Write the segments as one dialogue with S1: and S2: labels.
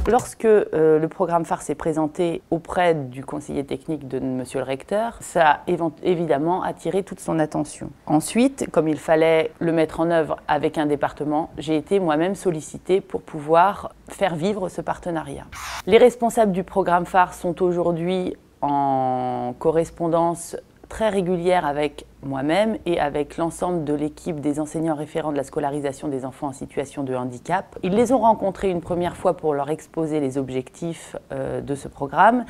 S1: Lorsque le programme phare s'est présenté auprès du conseiller technique de monsieur le recteur, ça a évidemment attiré toute son attention. Ensuite, comme il fallait le mettre en œuvre avec un département, j'ai été moi-même sollicitée pour pouvoir faire vivre ce partenariat. Les responsables du programme phare sont aujourd'hui en correspondance très régulière avec moi-même et avec l'ensemble de l'équipe des enseignants référents de la scolarisation des enfants en situation de handicap. Ils les ont rencontrés une première fois pour leur exposer les objectifs de ce programme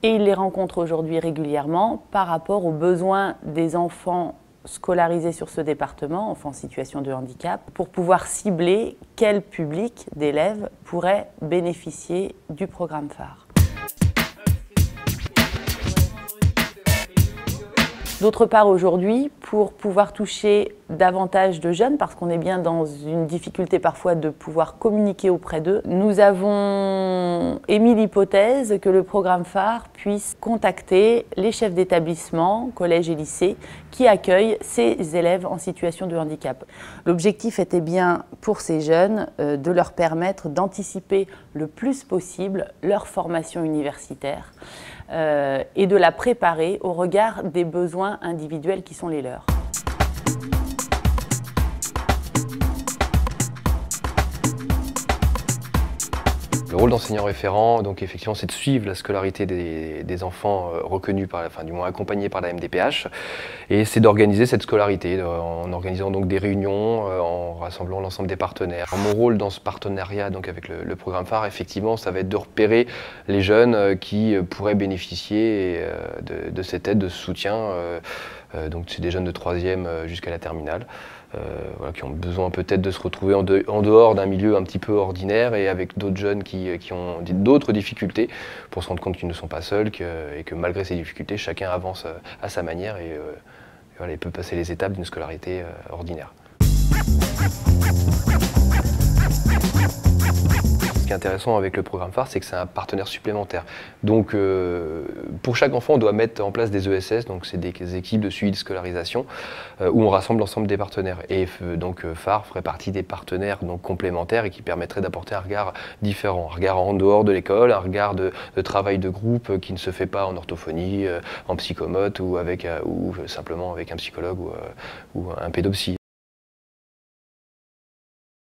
S1: et ils les rencontrent aujourd'hui régulièrement par rapport aux besoins des enfants scolarisés sur ce département, enfants en situation de handicap, pour pouvoir cibler quel public d'élèves pourrait bénéficier du programme phare. D'autre part, aujourd'hui, pour pouvoir toucher davantage de jeunes, parce qu'on est bien dans une difficulté parfois de pouvoir communiquer auprès d'eux, nous avons émis l'hypothèse que le programme phare puisse contacter les chefs d'établissement, collèges et lycées, qui accueillent ces élèves en situation de handicap. L'objectif était bien pour ces jeunes de leur permettre d'anticiper le plus possible leur formation universitaire et de la préparer au regard des besoins individuels qui sont les leurs.
S2: Le rôle d'enseignant référent, donc effectivement, c'est de suivre la scolarité des enfants reconnus par, enfin du moins accompagnés par la MDPH, et c'est d'organiser cette scolarité en organisant donc des réunions, en rassemblant l'ensemble des partenaires. Mon rôle dans ce partenariat donc avec le programme phare, effectivement, ça va être de repérer les jeunes qui pourraient bénéficier de cette aide, de ce soutien. Donc c'est des jeunes de 3e jusqu'à la terminale. Voilà, qui ont besoin peut-être de se retrouver en dehors d'un milieu un petit peu ordinaire et avec d'autres jeunes qui ont d'autres difficultés pour se rendre compte qu'ils ne sont pas seuls et que malgré ces difficultés, chacun avance à sa manière et voilà, il peut passer les étapes d'une scolarité ordinaire. Ce qui est intéressant avec le programme phare, c'est que c'est un partenaire supplémentaire. Donc pour chaque enfant, on doit mettre en place des ESS, donc c'est des équipes de suivi de scolarisation où on rassemble l'ensemble des partenaires. Et donc phare ferait partie des partenaires donc, complémentaires et qui permettraient d'apporter un regard différent, un regard en dehors de l'école, un regard de travail de groupe qui ne se fait pas en orthophonie, en psychomote ou simplement avec un psychologue ou un pédopsie.